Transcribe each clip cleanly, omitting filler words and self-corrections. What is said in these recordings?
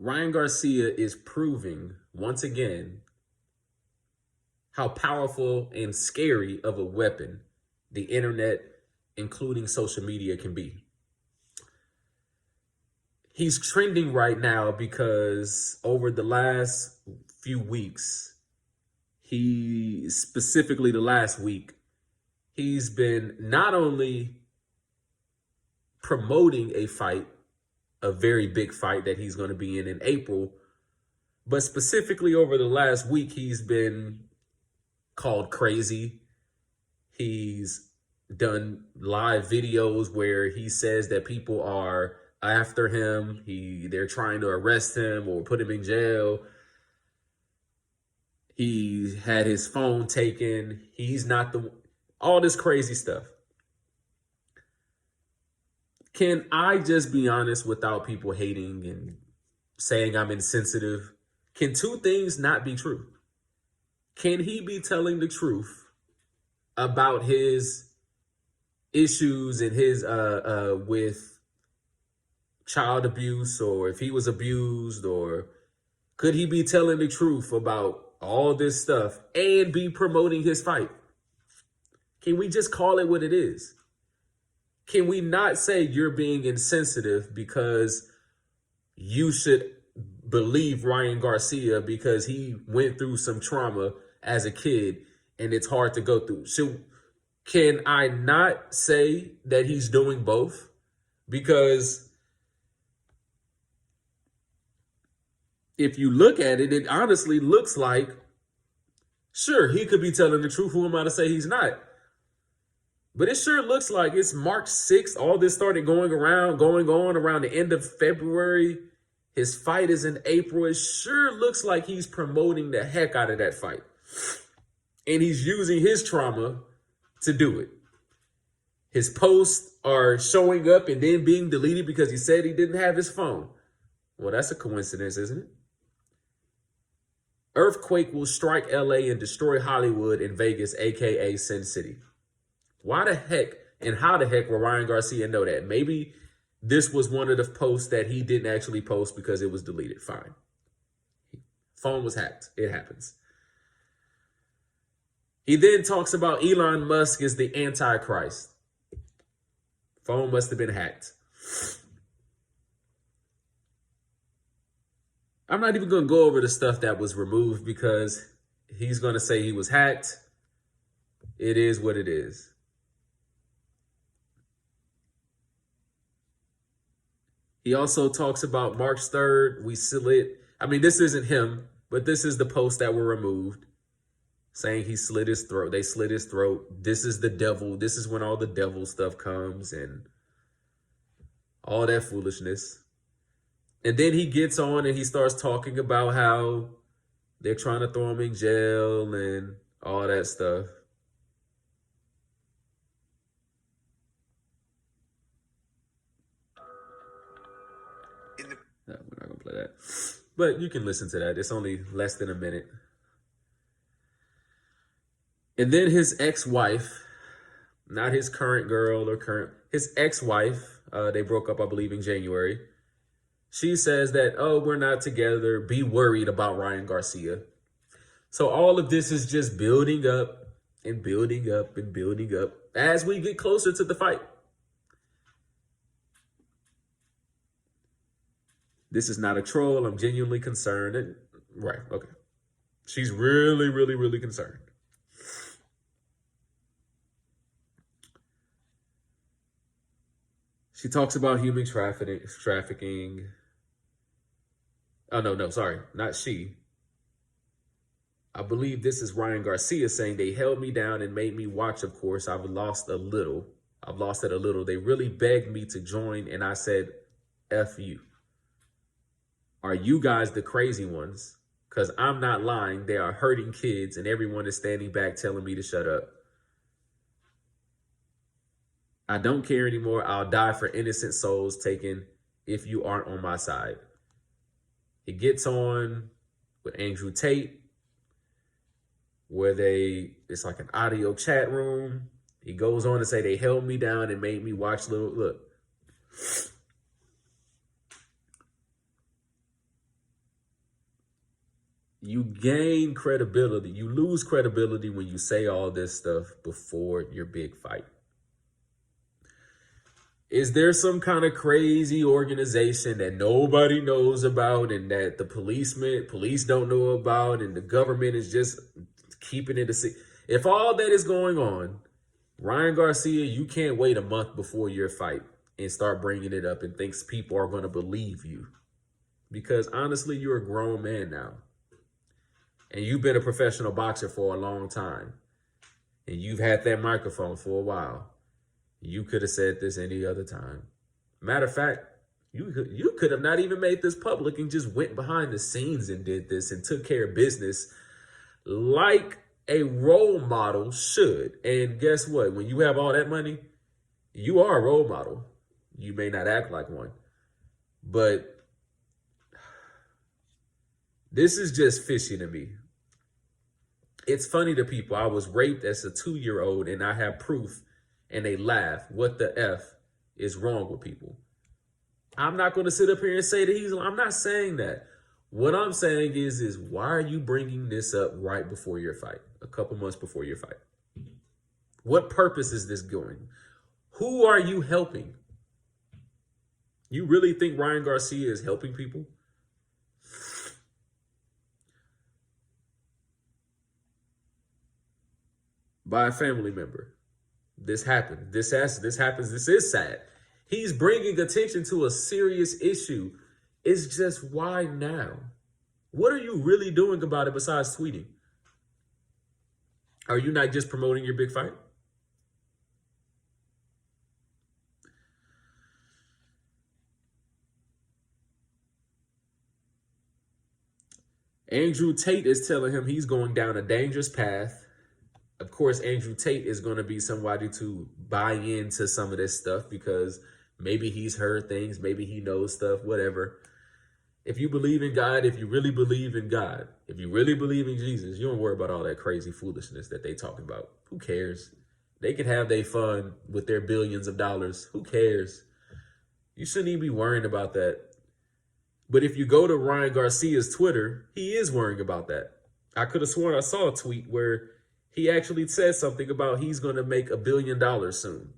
Ryan Garcia is proving once again how powerful and scary of a weapon the internet, including social media, can be. He's trending right now because over the last few weeks, specifically the last week, he's been not only promoting a fight, a very big fight that he's going to be in April, but specifically over the last week, he's been called crazy. He's done live videos where he says that people are after him. They're trying to arrest him or put him in jail. He had his phone taken. He's not all this crazy stuff. Can I just be honest without people hating and saying I'm insensitive? Can two things not be true? Can he be telling the truth about his issues and his with child abuse, or if he was abused, or could he be telling the truth about all this stuff and be promoting his fight? Can we just call it what it is? Can we not say you're being insensitive because you should believe Ryan Garcia because he went through some trauma as a kid and it's hard to go through? So can I not say that he's doing both? Because if you look at it, it honestly looks like, sure, he could be telling the truth. Who am I to say he's not? But it sure looks like it's March 6th. All this started going on around the end of February. His fight is in April. It sure looks like he's promoting the heck out of that fight. And he's using his trauma to do it. His posts are showing up and then being deleted because he said he didn't have his phone. Well, that's a coincidence, isn't it? Earthquake will strike LA and destroy Hollywood and Vegas, aka Sin City. Why the heck and how the heck will Ryan Garcia know that? Maybe this was one of the posts that he didn't actually post because it was deleted. Fine. Phone was hacked. It happens. He then talks about Elon Musk is the Antichrist. Phone must have been hacked. I'm not even going to go over the stuff that was removed because he's going to say he was hacked. It is what it is. He also talks about March 3rd. This isn't him, but this is the posts that were removed saying he slit his throat. They slit his throat. This is the devil. This is when all the devil stuff comes and all that foolishness. And then he gets on and he starts talking about how they're trying to throw him in jail and all that stuff. No, we're not going to play that. But you can listen to that. It's only less than a minute. And then his ex-wife, not his current girl or his ex-wife, they broke up, I believe, in January. She says that, oh, we're not together. Be worried about Ryan Garcia. So all of this is just building up and building up and building up as we get closer to the fight. This is not a troll. I'm genuinely concerned. Right, okay. She's really, really, really concerned. She talks about human trafficking. Oh, no, sorry. Not she. I believe this is Ryan Garcia saying they held me down and made me watch, of course. I've lost it a little. They really begged me to join, and I said, F you. Are you guys the crazy ones? Because I'm not lying. They are hurting kids, and everyone is standing back telling me to shut up. I don't care anymore. I'll die for innocent souls taken if you aren't on my side. He gets on with Andrew Tate, where it's like an audio chat room. He goes on to say they held me down and made me watch look. you gain credibility. You lose credibility when you say all this stuff before your big fight. Is there some kind of crazy organization that nobody knows about and that the police don't know about and the government is just keeping it a secret? If all that is going on, Ryan Garcia, you can't wait a month before your fight and start bringing it up and thinks people are going to believe you. Because honestly, you're a grown man now. And you've been a professional boxer for a long time. And you've had that microphone for a while. You could have said this any other time. Matter of fact, you could have not even made this public and just went behind the scenes and did this and took care of business like a role model should. And guess what? When you have all that money, you are a role model. You may not act like one, but this is just fishy to me. It's funny to people. I was raped as a 2-year-old and I have proof and they laugh. What the F is wrong with people? I'm not going to sit up here and say that I'm not saying that. What I'm saying is why are you bringing this up right before your fight? A couple months before your fight. What purpose is this going? Who are you helping? You really think Ryan Garcia is helping people? By a family member. This happened. This happens. This is sad. He's bringing attention to a serious issue. It's just, why now? What are you really doing about it besides tweeting? Are you not just promoting your big fight? Andrew Tate is telling him he's going down a dangerous path. Of course, Andrew Tate is going to be somebody to buy into some of this stuff because maybe he's heard things, maybe he knows stuff, whatever. If you believe in God, if you really believe in God, if you really believe in Jesus, you don't worry about all that crazy foolishness that they talking about. Who cares? They can have their fun with their billions of dollars. Who cares? You shouldn't even be worrying about that. But if you go to Ryan Garcia's Twitter, he is worrying about that. I could have sworn I saw a tweet where he actually said something about he's going to make $1 billion soon.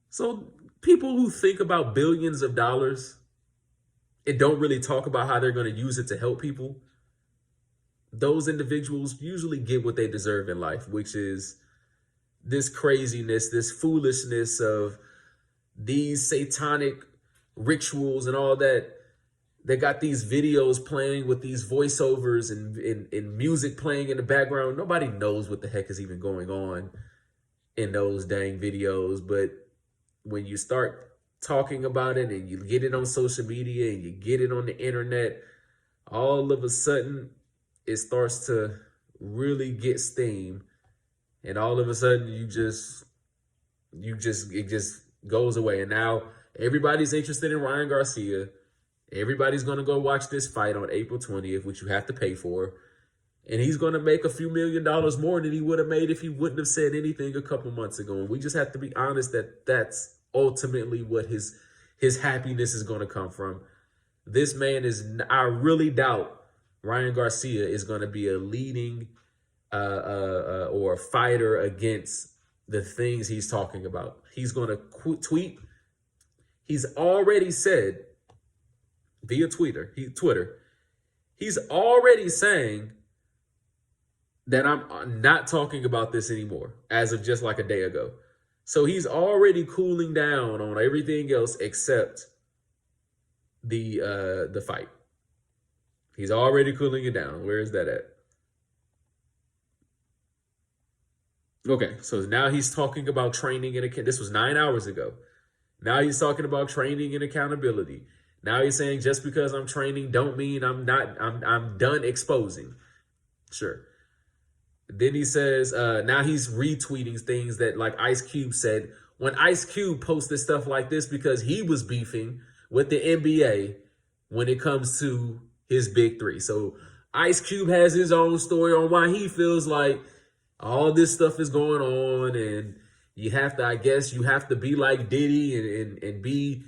So people who think about billions of dollars and don't really talk about how they're going to use it to help people, those individuals usually get what they deserve in life, which is this craziness, this foolishness of these satanic rituals and all that. They got these videos playing with these voiceovers and music playing in the background. Nobody knows what the heck is even going on in those dang videos. But when you start talking about it and you get it on social media and you get it on the internet, all of a sudden it starts to really get steam. And all of a sudden it just goes away. And now everybody's interested in Ryan Garcia. Everybody's going to go watch this fight on April 20th, which you have to pay for. And he's going to make a few $1 million more than he would have made if he wouldn't have said anything a couple months ago. And we just have to be honest that that's ultimately what his happiness is going to come from. This man I really doubt Ryan Garcia is going to be a leading or a fighter against the things he's talking about. He's going to tweet. He's already said via Twitter, he's already saying that I'm not talking about this anymore as of just like a day ago. So he's already cooling down on everything else except the fight. He's already cooling it down. Where is that at? Okay, so now he's talking about training and this was 9 hours ago. Now he's talking about training and accountability. Now he's saying just because I'm training don't mean I'm done exposing. Sure. Then he says, now he's retweeting things that like Ice Cube said. When Ice Cube posted stuff like this because he was beefing with the NBA when it comes to his big three. So Ice Cube has his own story on why he feels like all this stuff is going on. And you have to, I guess you have to be like Diddy and be,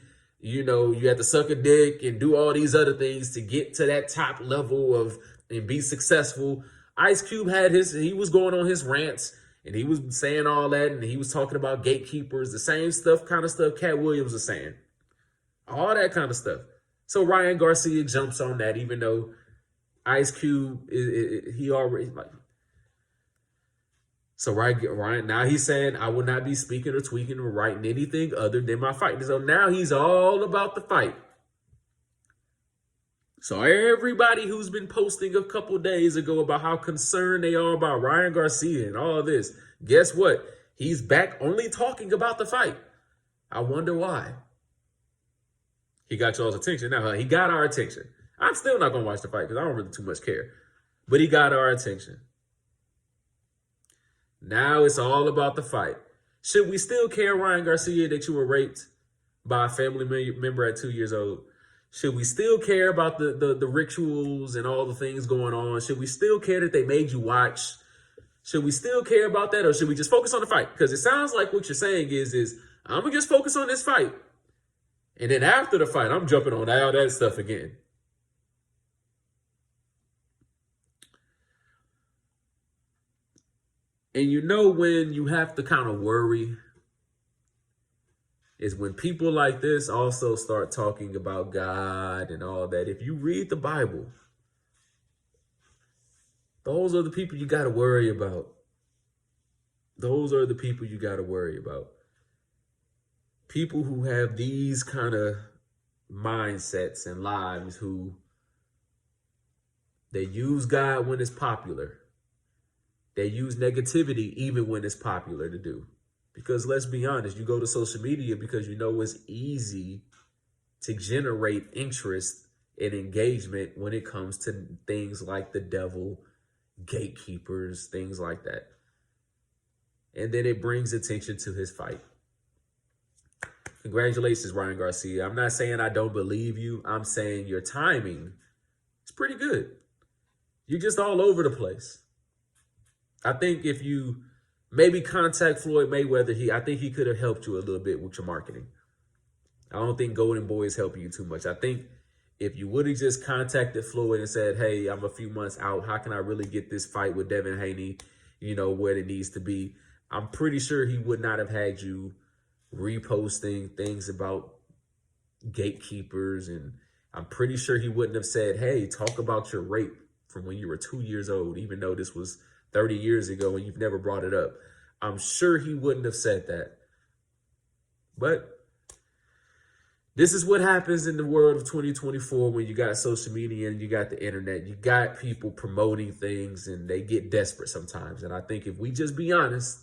You know, you have to suck a dick and do all these other things to get to that top level of and be successful. Ice Cube he was going on his rants and he was saying all that, and he was talking about gatekeepers, the same kind of stuff Cat Williams was saying, all that kind of stuff. So Ryan Garcia jumps on that, even though Ice Cube, he already like. So Ryan, now he's saying, I will not be speaking or tweaking or writing anything other than my fight. So now he's all about the fight. So everybody who's been posting a couple days ago about how concerned they are about Ryan Garcia and all of this, guess what? He's back only talking about the fight. I wonder why. He got y'all's attention now, huh? He got our attention. I'm still not going to watch the fight because I don't really too much care. But he got our attention. Now it's all about the fight. Should we still care, Ryan Garcia, that you were raped by a family member at 2 years old? Should we still care about the rituals and all the things going on? Should we still care that they made you watch? Should we still care about that, or should we just focus on the fight? Because it sounds like what you're saying is I'm going to just focus on this fight. And then after the fight, I'm jumping on all that stuff again. And you know when you have to kind of worry is when people like this also start talking about God and all that. If you read the Bible, those are the people you got to worry about. Those are the people you got to worry about. People who have these kind of mindsets and lives, who they use God when it's popular. They use negativity even when it's popular to do. Because let's be honest, you go to social media because you know it's easy to generate interest and engagement when it comes to things like the devil, gatekeepers, things like that. And then it brings attention to his fight. Congratulations, Ryan Garcia. I'm not saying I don't believe you. I'm saying your timing is pretty good. You're just all over the place. I think if you maybe contact Floyd Mayweather, I think he could have helped you a little bit with your marketing. I don't think Golden Boy is helping you too much. I think if you would have just contacted Floyd and said, hey, I'm a few months out, how can I really get this fight with Devin Haney, where it needs to be? I'm pretty sure he would not have had you reposting things about gatekeepers. And I'm pretty sure he wouldn't have said, hey, talk about your rape from when you were 2 years old, even though this was 30 years ago and you've never brought it up. I'm sure he wouldn't have said that. But this is what happens in the world of 2024 when you got social media and you got the internet. You got people promoting things and they get desperate sometimes. And I think if we just be honest,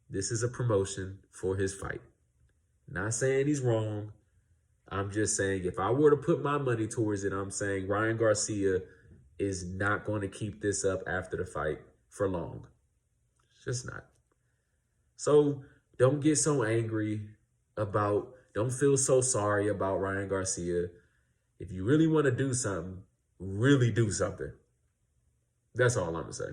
this is a promotion for his fight. Not saying he's wrong. I'm just saying if I were to put my money towards it, I'm saying Ryan Garcia is not going to keep this up after the fight for long. It's just not. So don't get so angry don't feel so sorry about Ryan Garcia. If you really want to do something, really do something. That's all I'm going to say.